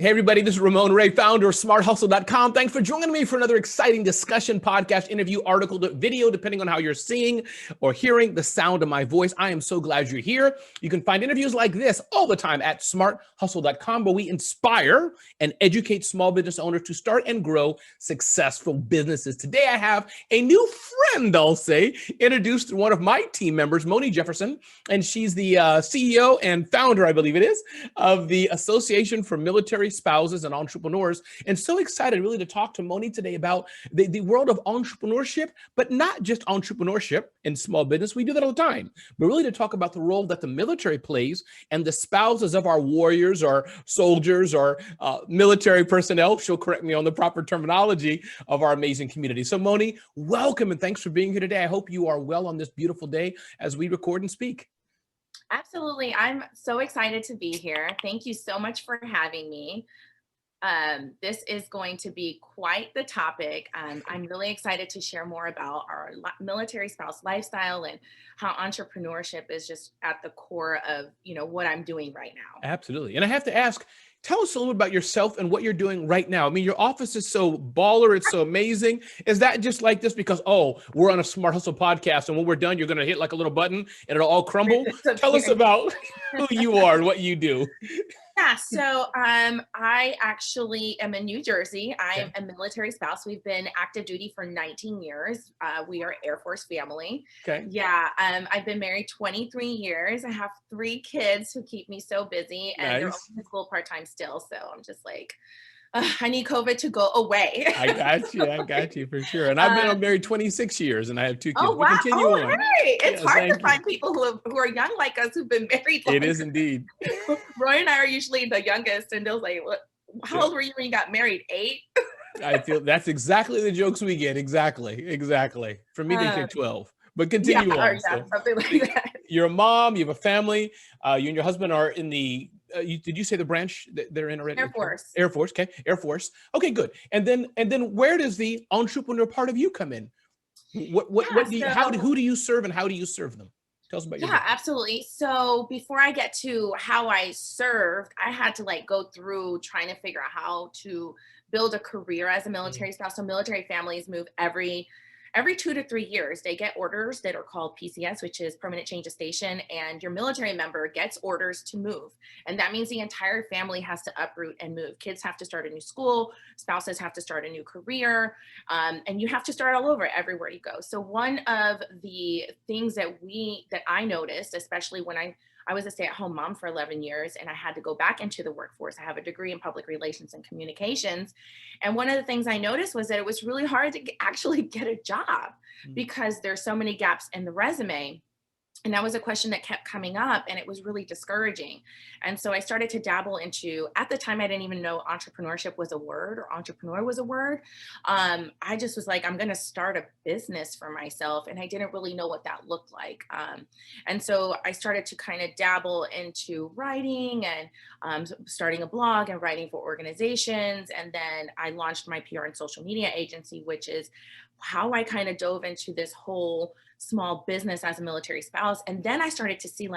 Hey, everybody, this is Ramon Ray, founder of smarthustle.com. Thanks for joining me for another exciting discussion, podcast, interview, article, video, depending on how you're seeing or hearing the sound of my voice. I am so glad you're here. You can find interviews like this all the time at smarthustle.com, where we inspire and educate small business owners to start and grow successful businesses. Today, I have a new friend, I'll say, introduced one of my team members, Moni Jefferson, and she's the CEO and founder, I believe it is, of the Association for Military Spouses and Entrepreneurs. And so excited really to talk to Moni today about the world of entrepreneurship, but not just entrepreneurship in small business. We do that all the time, but really to talk about the role that the military plays and the spouses of our warriors or soldiers or military personnel. She'll correct me on the proper terminology of our amazing community. So Moni, welcome and thanks for being here today. I hope you are well on this beautiful day as we record and speak. Absolutely. I'm so excited to be here. Thank you so much for having me. This is going to be quite the topic. I'm really excited to share more about our military spouse lifestyle and how entrepreneurship is just at the core of, what I'm doing right now. Absolutely. And I have to ask, tell us a little bit about yourself and what you're doing right now. I mean, your office is so baller. It's so amazing. Is that just like this because, we're on a Smart Hustle podcast and when we're done, you're going to hit like a little button and it'll all crumble? Tell us about who you are and what you do. Yeah, so I actually am in New Jersey. I'm a military spouse. We've been active duty for 19 years. We are Air Force family. Okay. Yeah, I've been married 23 years. I have 3 kids who keep me so busy, and they're only in school part-time still. So I'm just like, I need COVID to go away. I got you for sure. And I've been married 26 years and I have 2 kids. Oh, wow. Continue on. Hey. It's hard to find people who are young like us who've been married longer. It is indeed. Roy and I are usually the youngest, and they'll say, how old were you when you got married? 8? I feel that's exactly the jokes we get. Exactly. For me, they say 12. But continue on. Something like that. You're a mom, you have a family, you and your husband are in the, did you say the branch that they're in already? Air Force. Air Force, okay. Air Force. Okay, good. And then where does the entrepreneur part of you come in? Who do you serve and how do you serve them? Tell us about your business. Absolutely. So before I get to how I served, I had to go through trying to figure out how to build a career as a military spouse. So military families move every 2 to 3 years. They get orders that are called PCS, which is permanent change of station, and your military member gets orders to move. And that means the entire family has to uproot and move. Kids have to start a new school, spouses have to start a new career, and you have to start all over everywhere you go. So one of the things that I noticed, especially when I was a stay-at-home mom for 11 years and I had to go back into the workforce. I have a degree in public relations and communications. And one of the things I noticed was that it was really hard to actually get a job because there's so many gaps in the resume. And that was a question that kept coming up and it was really discouraging. And so I started to dabble into, at the time, I didn't even know entrepreneurship was a word or entrepreneur was a word. I just was like, I'm going to start a business for myself. And I didn't really know what that looked like. And so I started to kind of dabble into writing and starting a blog and writing for organizations. And then I launched my PR and social media agency, which is how I kind of dove into this whole small business as a military spouse. And then I started to see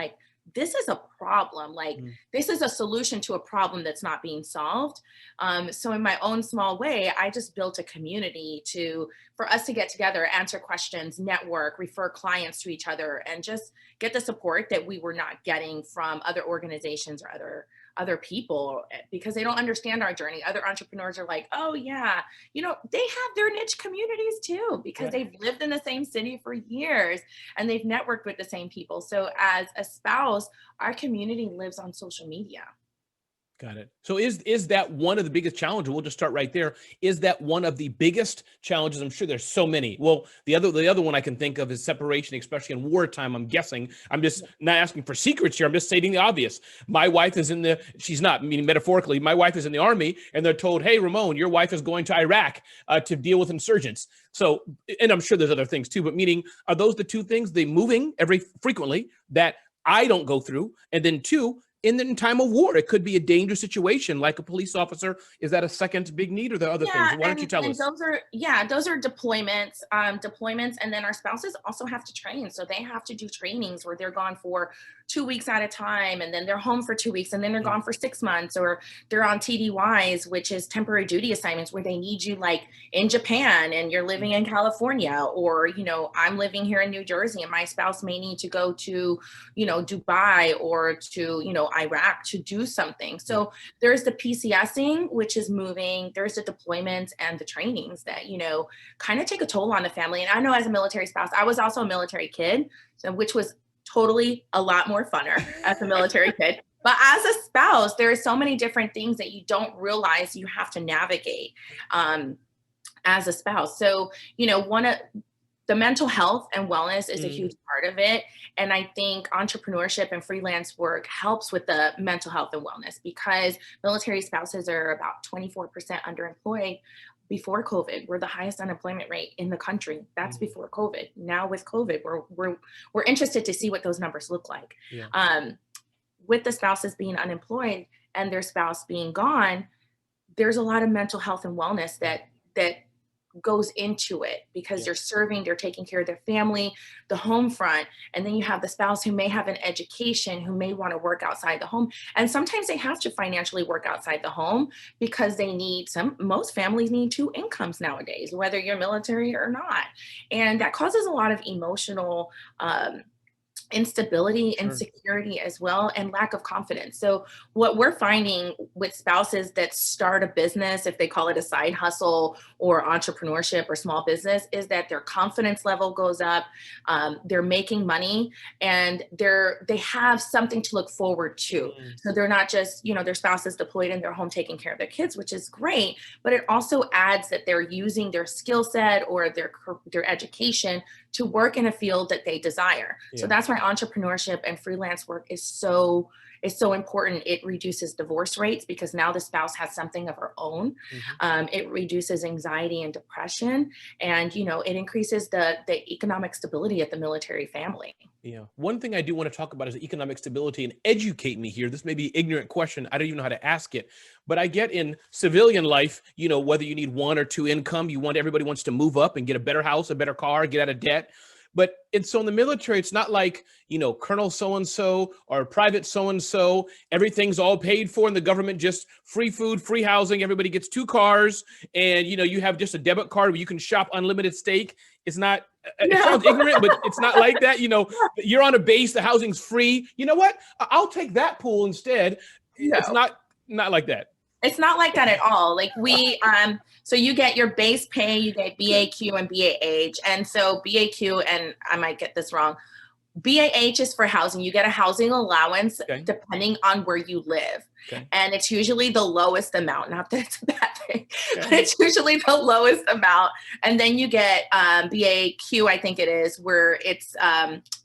this is a problem. This is a solution to a problem that's not being solved. So in my own small way, I just built a community for us to get together, answer questions, network, refer clients to each other, and just get the support that we were not getting from other organizations or other people, because they don't understand our journey. Other entrepreneurs are like, oh yeah, they have their niche communities too, because they've lived in the same city for years and they've networked with the same people. So as a spouse, our community lives on social media. Got it. So is that one of the biggest challenges? We'll just start right there. Is that one of the biggest challenges? I'm sure there's so many. Well, the other one I can think of is separation, especially in wartime. I'm guessing. I'm just not asking for secrets here. I'm just stating the obvious. My wife is she's not, meaning metaphorically, my wife is in the Army and they're told, hey, Ramon, your wife is going to Iraq to deal with insurgents. So, and I'm sure there's other things too, but meaning, are those the two things, they moving frequently that I don't go through? And then 2, in time of war, it could be a dangerous situation, like a police officer. Is that a second big need, or the other things? Why don't you tell us? Those are deployments, and then our spouses also have to train. So they have to do trainings where they're gone for 2 weeks at a time, and then they're home for 2 weeks, and then they're gone for 6 months, or they're on TDYs, which is temporary duty assignments, where they need you like in Japan and you're living in California, or, you know, I'm living here in New Jersey and my spouse may need to go to, you know, Dubai or to, you know, Iraq to do something. So there's the PCSing, which is moving, there's the deployments and the trainings that, you know, kind of take a toll on the family. And I know as a military spouse, I was also a military kid, so which was totally a lot more funner as a military kid. But as a spouse, there are so many different things that you don't realize you have to navigate as a spouse. So, you know, one of the mental health and wellness is a huge part of it. And I think entrepreneurship and freelance work helps with the mental health and wellness, because military spouses are about 24% underemployed. Before COVID, we're the highest unemployment rate in the country. That's before COVID. Now with COVID, we're interested to see what those numbers look like. With the spouses being unemployed and their spouse being gone, there's a lot of mental health and wellness that goes into it, because they're serving, they're taking care of their family, the home front, and then you have the spouse who may have an education, who may want to work outside the home, and sometimes they have to financially work outside the home because they need most families need 2 incomes nowadays, whether you're military or not, and that causes a lot of emotional instability, insecurity as well, and lack of confidence. So what we're finding with spouses that start a business, if they call it a side hustle or entrepreneurship or small business, is that their confidence level goes up, they're making money, and they have something to look forward to. So they're not just, you know, their spouse is deployed in their home taking care of their kids, which is great, but it also adds that they're using their skill set or their education to work in a field that they desire. So that's why entrepreneurship and freelance work is so important. It reduces divorce rates because now the spouse has something of her own. It reduces anxiety and depression, and, you know, it increases the economic stability of the military family. Yeah. One thing I do want to talk about is economic stability, and educate me here. This may be an ignorant question. I don't even know how to ask it, but I get in civilian life, you know, whether you need 1 or 2 income, everybody wants to move up and get a better house, a better car, get out of debt. But so in the military, it's not like, you know, Colonel so-and-so or Private so-and-so, everything's all paid for and the government just free food, free housing, everybody gets 2 cars, and, you know, you have just a debit card where you can shop unlimited steak. It's not, it sounds ignorant, but it's not like that. You know, you're on a base, the housing's free. You know what? I'll take that pool instead. It's not like that. It's not like that at all. Like so you get your base pay, you get BAQ and BAH. And so BAQ, and I might get this wrong, BAH is for housing. You get a housing allowance depending on where you live. And it's usually the lowest amount. Not that it's a bad thing, but it's usually the lowest amount. And then you get BAQ, I think it is, where it's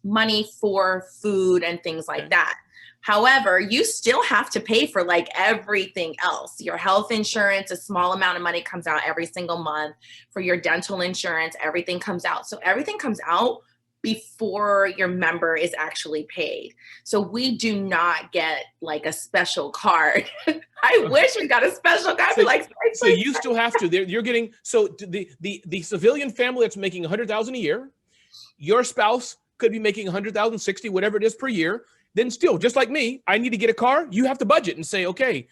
money for food and things like that. However, you still have to pay for like everything else. Your health insurance, a small amount of money comes out every single month. For your dental insurance, everything comes out. So everything comes out before your member is actually paid. So we do not get like a special card. I wish we got a special card. So you still have to. You're getting, so the civilian family that's making $100,000 a year, your spouse could be making 100,000, 60, whatever it is per year. Then still, just like me, I need to get a car. You have to budget and say, okay,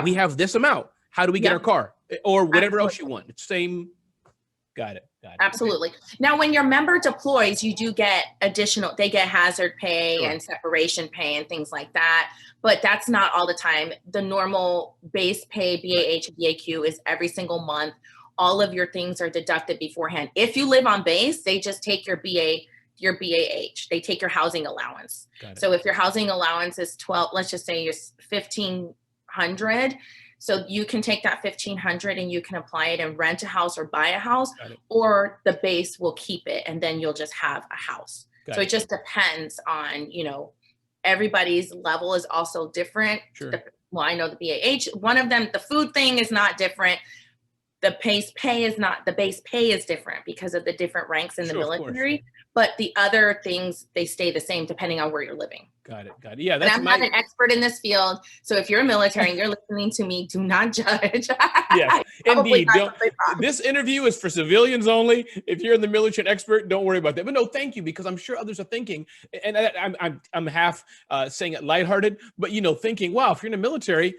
we have this amount. How do we get our car? Or whatever else you want. It's same. Got it. Absolutely. Okay. Now, when your member deploys, you do get additional, they get hazard pay and separation pay and things like that. But that's not all the time. The normal base pay, BAH, BAQ, is every single month. All of your things are deducted beforehand. If you live on base, they just take your BAH, they take your housing allowance. So if your housing allowance is 12, let's just say you're 1,500. So you can take that 1,500 and you can apply it and rent a house or buy a house, or the base will keep it and then you'll just have a house. So it just depends on, you know, everybody's level is also different. Well, I know the BAH, one of them, the food thing is not different. the base pay is different because of the different ranks in the military, but the other things, they stay the same depending on where you're living. Got it. Got it. Yeah, and I'm not an expert in this field, so if you're a military and you're listening to me, do not judge. Yes, indeed. This interview is for civilians only. If you're in the military expert, don't worry about that. But no, thank you, because I'm sure others are thinking, and I'm half saying it lighthearted, but thinking, wow, if you're in the military,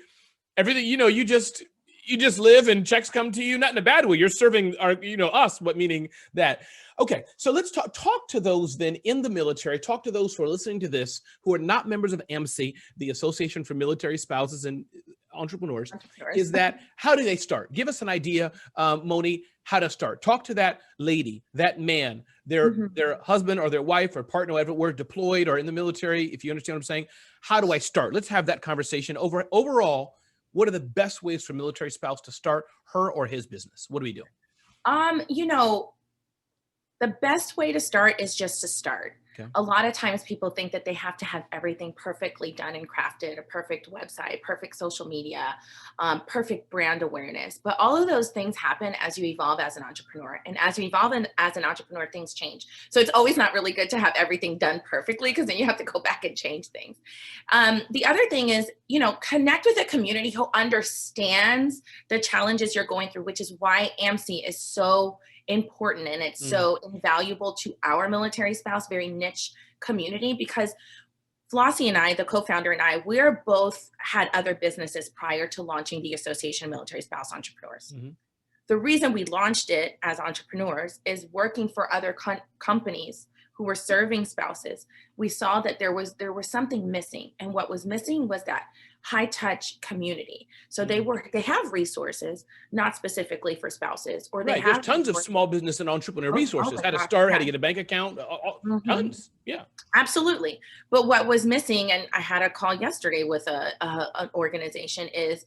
everything you just live and checks come to you, not in a bad way. You're serving us, but meaning that. Okay, so let's talk to those then in the military. Talk to those who are listening to this who are not members of AMSE, the Association for Military Spouses and Entrepreneurs. Is that, how do they start? Give us an idea, Moni, how to start. Talk to that lady, that man, their husband or their wife or partner, whatever, were deployed or in the military. If you understand what I'm saying, how do I start? Let's have that conversation. Overall, what are the best ways for a military spouse to start her or his business? What do we do? The best way to start is just to start. Okay. A lot of times people think that they have to have everything perfectly done and crafted, a perfect website, perfect social media, perfect brand awareness. But all of those things happen as you evolve as an entrepreneur. And as you evolve as an entrepreneur, things change. So it's always not really good to have everything done perfectly, because then you have to go back and change things. The other thing is, connect with a community who understands the challenges you're going through, which is why AMSE is so important, and it's so invaluable to our military spouse, very niche community, because Flossie and I, the co-founder, and I, we're both had other businesses prior to launching the Association of Military Spouse Entrepreneurs. The reason we launched it as entrepreneurs is working for other companies who were serving spouses. We saw that there was something missing, and what was missing was that high touch community. So they have resources, not specifically for spouses, or they have there's tons of small business and entrepreneur resources. How to start, how to get a bank account, tons. Yeah, absolutely. But what was missing, and I had a call yesterday with an organization, is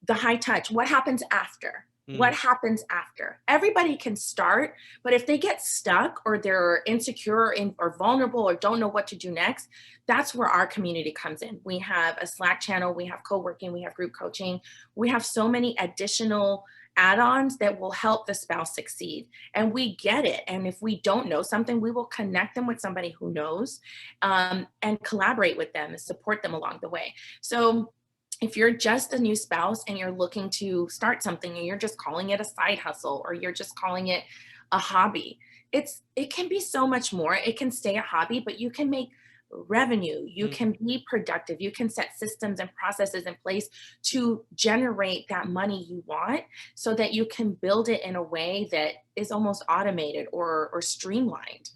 the high touch. What happens after? What happens after? Everybody can start, but if they get stuck or they're insecure or vulnerable or don't know what to do next, that's where our community comes in. We have a Slack channel, we have co-working, we have group coaching. We have so many additional add-ons that will help the spouse succeed. And we get it. And if we don't know something, we will connect them with somebody who knows, and collaborate with them and support them along the way. So if you're just a new spouse and you're looking to start something and you're just calling it a side hustle, or you're just calling it a hobby, it can be so much more. It can stay a hobby, but you can make revenue. You can be productive. You can set systems and processes in place to generate that money you want, so that you can build it in a way that is almost automated or streamlined.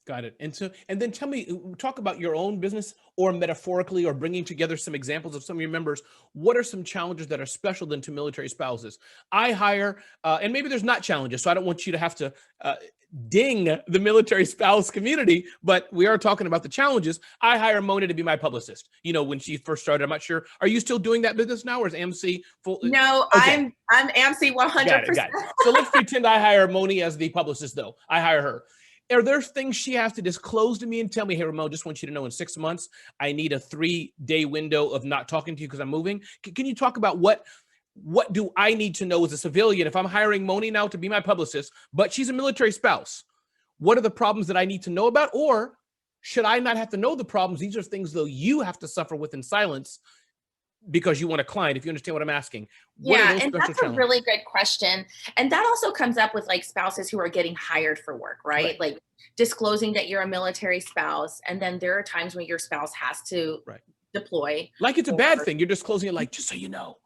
Got it. And then talk about your own business, or metaphorically, or bringing together some examples of some of your members. What are some challenges that are special then to military spouses? I hire, and maybe there's not challenges, so I don't want you to have to ding the military spouse community, but we are talking about the challenges. I hire Moni to be my publicist. When she first started, I'm not sure. Are you still doing that business now, or is AMSE full? No, okay. I'm AMSE 100%. Got it. So let's pretend I hire Moni as the publicist, though. I hire her. Are there things she has to disclose to me and tell me, hey, Ramon, just want you to know in 6 months, I need a 3-day window of not talking to you because I'm moving? Can you talk about what do I need to know as a civilian if I'm hiring Moni now to be my publicist, but she's a military spouse? What are the problems that I need to know about? Or should I not have to know the problems? These are things, though, you have to suffer with in silence because you want a client, if you understand what I'm asking. And that's a really good question. And that also comes up with spouses who are getting hired for work, right? Like disclosing that you're a military spouse. And then there are times when your spouse has to deploy. Like it's a bad thing. You're disclosing it just so you know,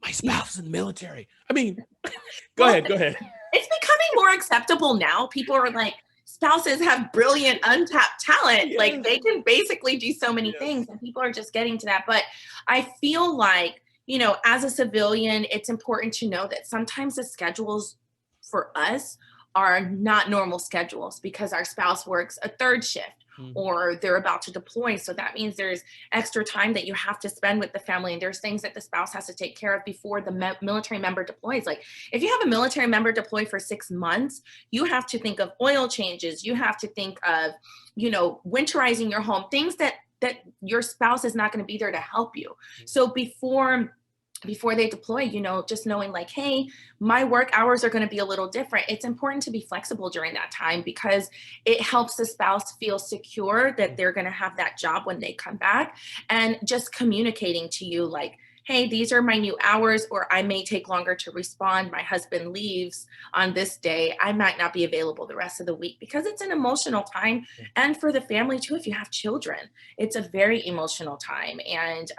my spouse is in the military. I mean, go ahead. It's becoming more acceptable now. People are like, spouses have brilliant untapped talent. Yes. Like they can basically do so many things, and people are just getting to that. But I feel like, as a civilian, it's important to know that sometimes the schedules for us are not normal schedules because our spouse works a third shift or they're about to deploy. So that means there's extra time that you have to spend with the family. And there's things that the spouse has to take care of before the military member deploys. Like if you have a military member deploy for 6 months, you have to think of oil changes. You have to think of, winterizing your home, things that your spouse is not going to be there to help you. So before before they deploy, just knowing like, hey, my work hours are going to be a little different. It's important to be flexible during that time because it helps the spouse feel secure that they're going to have that job when they come back, and just communicating to you like, hey, these are my new hours, or I may take longer to respond. My husband leaves on this day. I might not be available the rest of the week, because it's an emotional time. And for the family too, if you have children, it's a very emotional time. And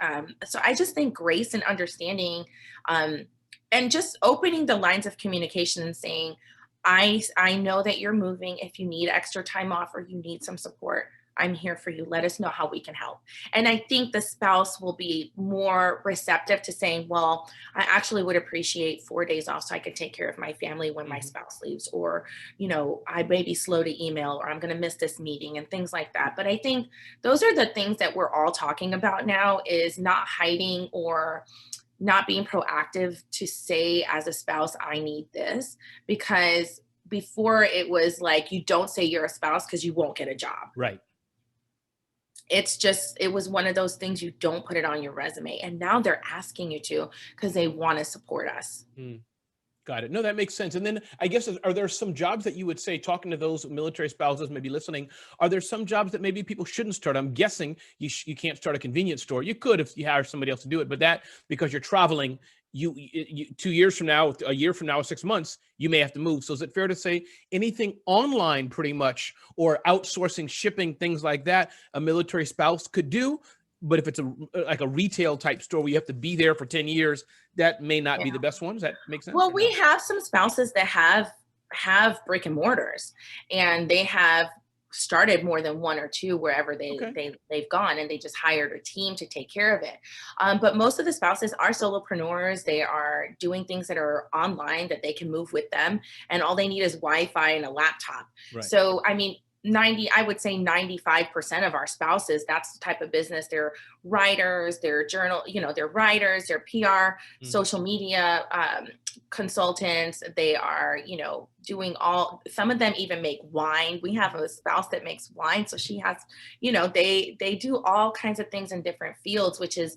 so I just think grace and understanding, and just opening the lines of communication and saying, I know that you're moving. If you need extra time off or you need some support, I'm here for you. Let us know how we can help. And I think the spouse will be more receptive to saying, well, I actually would appreciate 4 days off so I can take care of my family when my spouse leaves, or, I may be slow to email, or I'm going to miss this meeting, and things like that. But I think those are the things that we're all talking about now, is not hiding or not being proactive to say as a spouse, I need this, because before it was like, you don't say you're a spouse because you won't get a job. Right. It was one of those things, you don't put it on your resume. And now they're asking you to, because they want to support us. Got it. No, that makes sense. And then I guess, are there some jobs that you would say, talking to those military spouses maybe listening, are there some jobs that maybe people shouldn't start? I'm guessing you can't start a convenience store. You could if you hire somebody else to do it, but that, because you're traveling, you 2 years from now, a year from now, 6 months, you may have to move. So is it fair to say anything online pretty much, or outsourcing, shipping, things like that, a military spouse could do? But if it's like a retail type store where you have to be there for 10 years, that may not be the best one. Does that make sense? Well, we have some spouses that have brick and mortars, and they have started more than one or two wherever they've gone, and they just hired a team to take care of it. But most of the spouses are solopreneurs. They are doing things that are online that they can move with them, and all they need is Wi-Fi and a laptop. Right. So, I mean, I would say 95% of our spouses, that's the type of business. They're writers, they're they're writers, they're PR, social media consultants. They are, doing some of them even make wine. We have a spouse that makes wine. So she has, they do all kinds of things in different fields, which is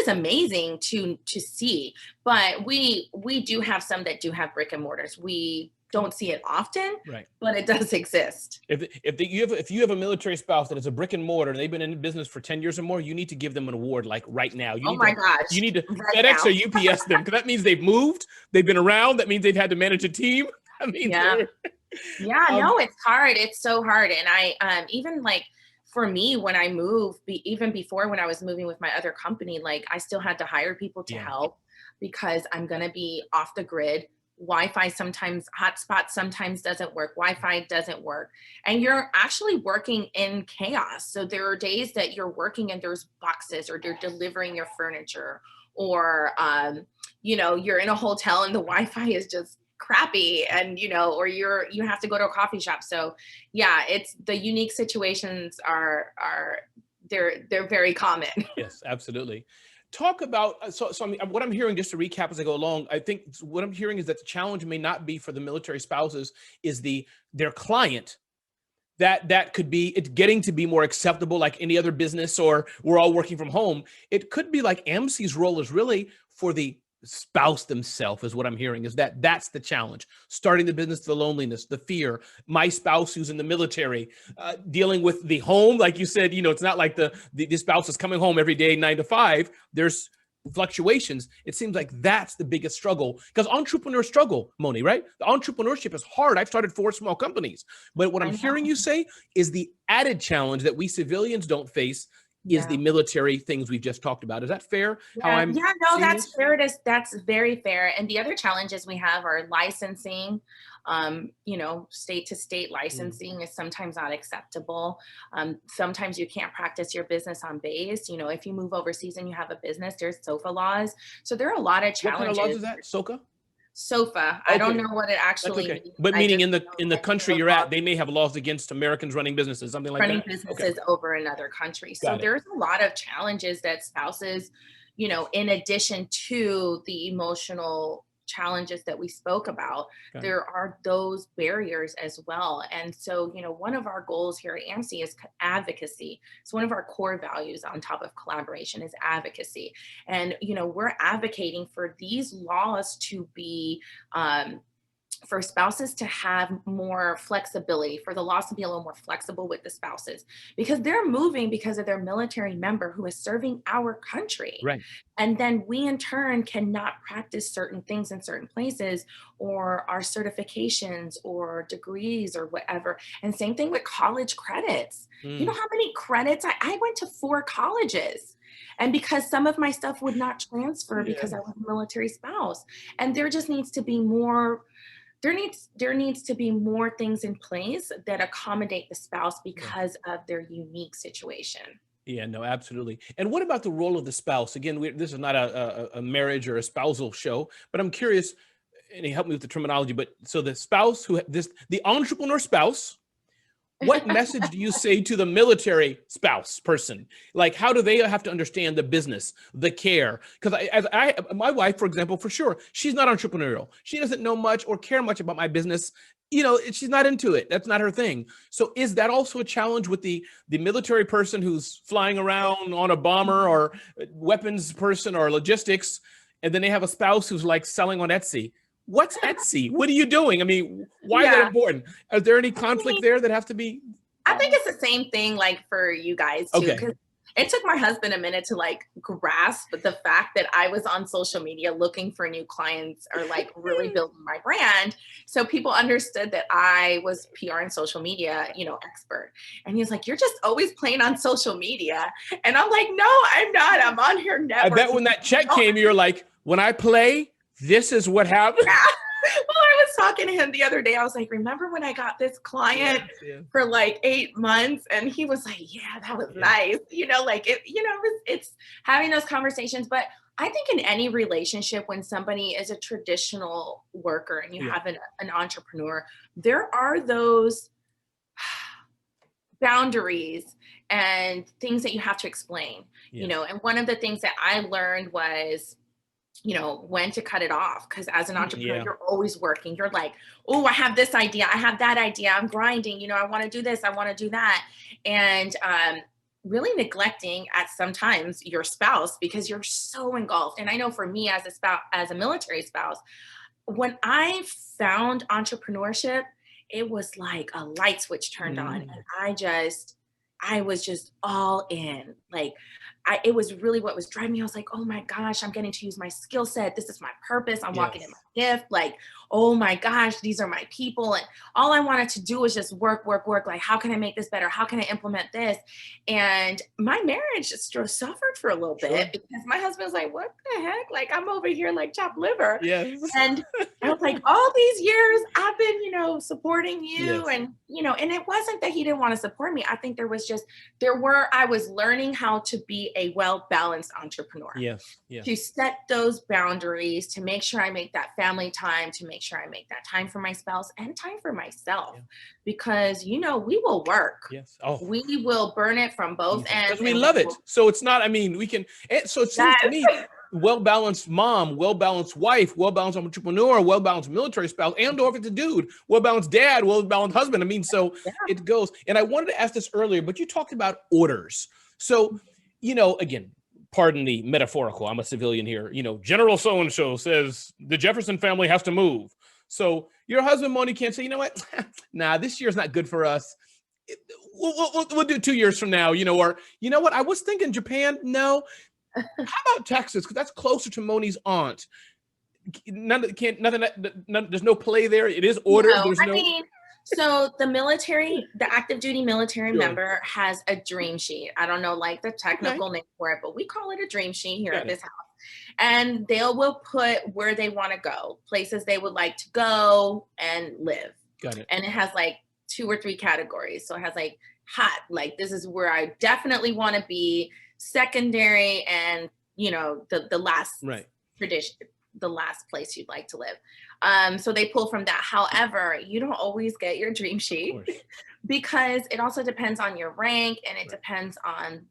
amazing to see. But we do have some that do have brick and mortars. We don't see it often, right? But it does exist. If you have a military spouse that is a brick and mortar and they've been in business for 10 years or more, you need to give them an award like right now. You need to FedEx or UPS them, because that means they've moved, they've been around. That means they've had to manage a team. I mean, no, it's hard. It's so hard. And I even like, for me, when I moved, even before when I was moving with my other company, like I still had to hire people to help, because I'm going to be off the grid. Wi-Fi sometimes, hotspot sometimes doesn't work. Wi-Fi doesn't work. And you're actually working in chaos. So there are days that you're working and there's boxes, or they're delivering your furniture, or, you're in a hotel and the Wi-Fi is just crappy, and, or you have to go to a coffee shop. So yeah, it's the unique situations they're very common. Yes, absolutely. Talk about, so I mean, what I'm hearing, just to recap as I go along, I think what I'm hearing is that the challenge may not be for the military spouses, is their client, that could be, it's getting to be more acceptable like any other business, or we're all working from home. It could be like AMSE's role is really for the spouse themselves, is what I'm hearing, is that's the challenge. Starting the business, the loneliness, the fear, my spouse who's in the military, dealing with the home. Like you said, it's not like the spouse is coming home every day, 9 to 5. There's fluctuations. It seems like that's the biggest struggle, because entrepreneurs struggle, Moni, right? The entrepreneurship is hard. I've started 4 small companies, but what I'm hearing you say is the added challenge that we civilians don't face is the military things we've just talked about. Is that fair? That's fair. That's very fair. And the other challenges we have are licensing. State to state licensing is sometimes not acceptable. Sometimes you can't practice your business on base. If you move overseas and you have a business, there's SOFA laws. So there are a lot of challenges. What kind of laws is that? SOFA? SOFA. I don't know what it actually means. But meaning in the country you're at, they may have laws against Americans running businesses, something like that. Running businesses over another country. So there's a lot of challenges that spouses, in addition to the emotional challenges that we spoke about, Got it. there are those barriers as well. And so, one of our goals here at AMSE is advocacy. So one of our core values on top of collaboration is advocacy. And, we're advocating for these laws to be, for spouses to have more flexibility, for the laws to be a little more flexible with the spouses, because they're moving because of their military member who is serving our country. Right. And then we in turn cannot practice certain things in certain places, or our certifications or degrees or whatever. And same thing with college credits. You know how many credits? I went to 4 colleges. And because some of my stuff would not transfer because I was a military spouse. And there just needs to be more, there needs to be more things in place that accommodate the spouse because of their unique situation. Yeah, no, absolutely. And what about the role of the spouse? Again, this is not a marriage or a spousal show, but I'm curious, and help me with the terminology, but so the spouse the entrepreneur spouse, what message do you say to the military spouse person? Like, how do they have to understand the business, the care? Because my wife, for example, for sure, she's not entrepreneurial. She doesn't know much or care much about my business. She's not into it. That's not her thing. So is that also a challenge with the military person who's flying around on a bomber, or weapons person, or logistics, and then they have a spouse who's like selling on Etsy? What's Etsy? What are you doing? I mean, why is that important? Are there any conflict there that have to be? I think it's the same thing like for you guys too. Okay. Because it took my husband a minute to like grasp the fact that I was on social media looking for new clients, or like really building my brand. So people understood that I was PR and social media, expert. And he was like, "You're just always playing on social media." And I'm like, "No, I'm not. I'm on here networking." I bet when that check came, you're like, "When I play, this is what happens." Yeah. Well, I was talking to him the other day. I was like, "Remember when I got this client for like 8 months?" And he was like, "Yeah, that was nice." It's having those conversations. But I think in any relationship, when somebody is a traditional worker and you have an entrepreneur, there are those boundaries and things that you have to explain, and one of the things that I learned was, when to cut it off. Because as an entrepreneur, you're always working. You're like, "Oh, I have this idea. I have that idea. I'm grinding. I want to do this. I want to do that." And really neglecting at sometimes your spouse because you're so engulfed. And I know for me as a military spouse, when I found entrepreneurship, it was like a light switch turned on. And I was just all in. Like, it was really what was driving me. I was like, "Oh my gosh, I'm getting to use my skill set. This is my purpose. I'm walking in my gift. Like, oh my gosh, these are my people." And all I wanted to do was just work, work, work. Like, how can I make this better? How can I implement this? And my marriage just suffered for a little bit because my husband was like, "What the heck? Like, I'm over here like chopped liver." Yes. And I was like, "All these years I've been, supporting you." And, and it wasn't that he didn't want to support me. I think I was learning how to be a well-balanced entrepreneur. Yes. Yes. To set those boundaries, to make sure I make that family time, to make sure I make that time for my spouse and time for myself. Because, we will work. Yes. Oh. We will burn it from both ends. Because we love it. So it's not, we can, so it seems to me, well-balanced mom, well-balanced wife, well-balanced entrepreneur, well-balanced military spouse, and or if it's a dude, well-balanced dad, well-balanced husband. So it goes. And I wanted to ask this earlier, but you talked about orders. So, again, pardon the metaphorical, I'm a civilian here, General so-and-so says the Jefferson family has to move. So your husband, Moni, can't say, "You know what? Nah, this year's not good for us. We'll do 2 years from now, or, "You know what? I was thinking Japan. No. How about Texas? Because that's closer to Moni's aunt." There's no play there. It is ordered. No, so the active duty military member has a dream sheet. I don't know like the technical name for it, but we call it a dream sheet here at this house. And they will put where they want to go, places they would like to go and live. Got it. And it has like 2 or 3 categories. So it has like hot, like this is where I definitely want to be, secondary, and the last tradition, the last place you'd like to live. So they pull from that. However, you don't always get your dream sheet because it also depends on your rank, and it depends on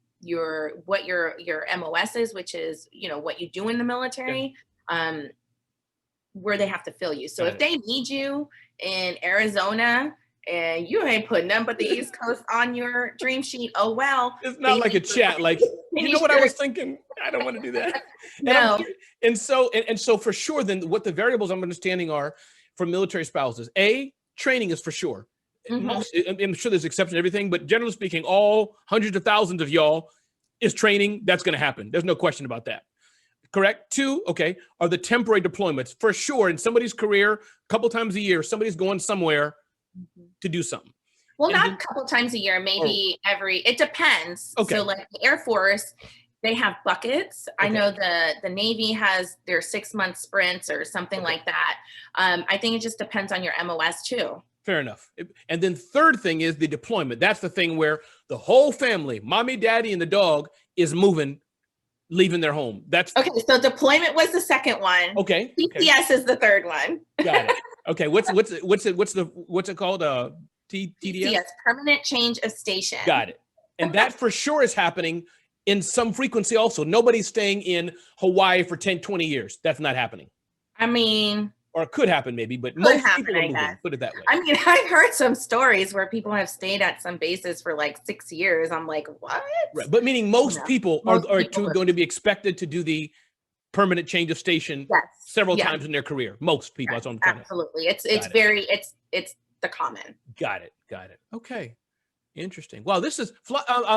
what your MOS is, which is what you do in the military. where they have to fill you. So Got if they need you in Arizona and you ain't putting nothing but the East Coast on your dream sheet, oh well. It's not like a chat, like, you know what I was thinking? I don't want to do that. No. And so for sure, then what the variables I'm understanding are for military spouses. A, training is for sure. Most, I'm sure there's exceptions to everything, but generally speaking, all hundreds of thousands of y'all is training. That's going to happen. There's no question about that. Correct? Two, okay, are the temporary deployments. For sure, in somebody's career, a couple times a year, somebody's going somewhere to do something. Well, not a couple times a year, maybe it depends. Okay. So like the Air Force, they have buckets. Okay. I know the Navy has their 6-month sprints or something like that. I think it just depends on your MOS too. Fair enough. And then third thing is the deployment. That's the thing where the whole family, mommy, daddy, and the dog is moving, leaving their home. That's okay. So deployment was the second one. Okay. CPS is the third one. Got it. Okay. What's it called? TDS? Permanent change of station. Got it. And that for sure is happening in some frequency also. Nobody's staying in Hawaii for 10, 20 years. That's not happening. I mean, or it could happen maybe, but most people are moving, put it that way. I mean, I've heard some stories where people have stayed at some bases for like 6 years. I'm like, what? Right. But meaning most people are going to be expected to do the permanent change of station several times in their career. Most people. That's what I'm trying to. Absolutely. It's the common. Got it. Okay. Interesting. Wow. This is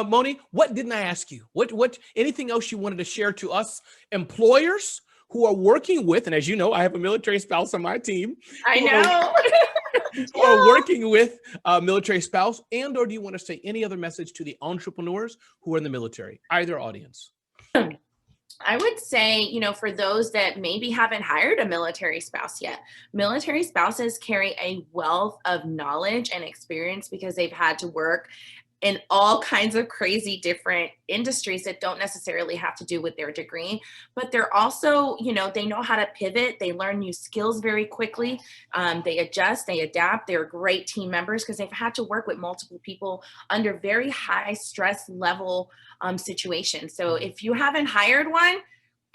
Moni. What didn't I ask you? What anything else you wanted to share to us employers who are working with, and as you know, I have a military spouse on my team. I know. Who are working with a military spouse, and or do you want to say any other message to the entrepreneurs who are in the military, either audience? I would say, for those that maybe haven't hired a military spouse yet, military spouses carry a wealth of knowledge and experience because they've had to work in all kinds of crazy different industries that don't necessarily have to do with their degree, but they're also, they know how to pivot. They learn new skills very quickly. They adjust, they adapt. They're great team members because they've had to work with multiple people under very high stress level situations. So if you haven't hired one,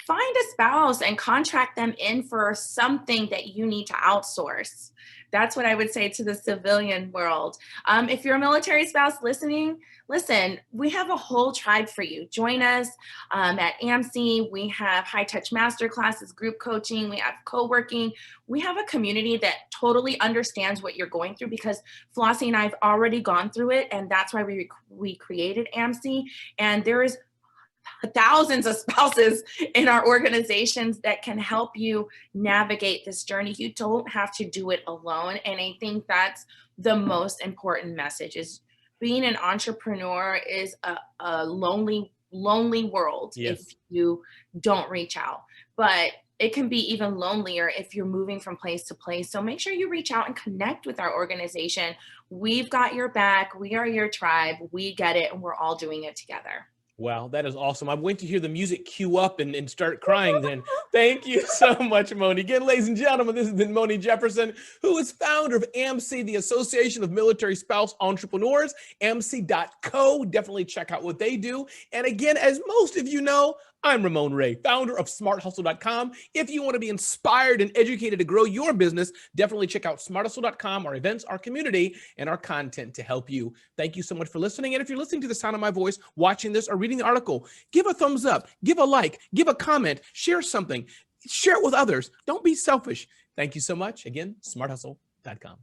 find a spouse and contract them in for something that you need to outsource. That's what I would say to the civilian world. If you're a military spouse listening, listen, we have a whole tribe for you. Join us at AMSE. We have high touch master classes, group coaching. We have co-working. We have a community that totally understands what you're going through because Flossie and I have already gone through it. And that's why we created AMSE. And there is thousands of spouses in our organizations that can help you navigate this journey. You don't have to do it alone. And I think that's the most important message is being an entrepreneur is a lonely world if you don't reach out. But it can be even lonelier if you're moving from place to place. So make sure you reach out and connect with our organization. We've got your back. We are your tribe. We get it. And we're all doing it together. Wow, that is awesome. I'm waiting to hear the music cue up and start crying then. Thank you so much, Moni. Again, ladies and gentlemen, this has been Moni Jefferson, who is founder of AMSE, the Association of Military Spouse Entrepreneurs, AMSE.co. Definitely check out what they do. And again, as most of you know, I'm Ramon Ray, founder of smarthustle.com. If you want to be inspired and educated to grow your business, definitely check out smarthustle.com, our events, our community, and our content to help you. Thank you so much for listening. And if you're listening to the sound of my voice, watching this or reading the article, give a thumbs up, give a like, give a comment, share something, share it with others. Don't be selfish. Thank you so much. Again, smarthustle.com.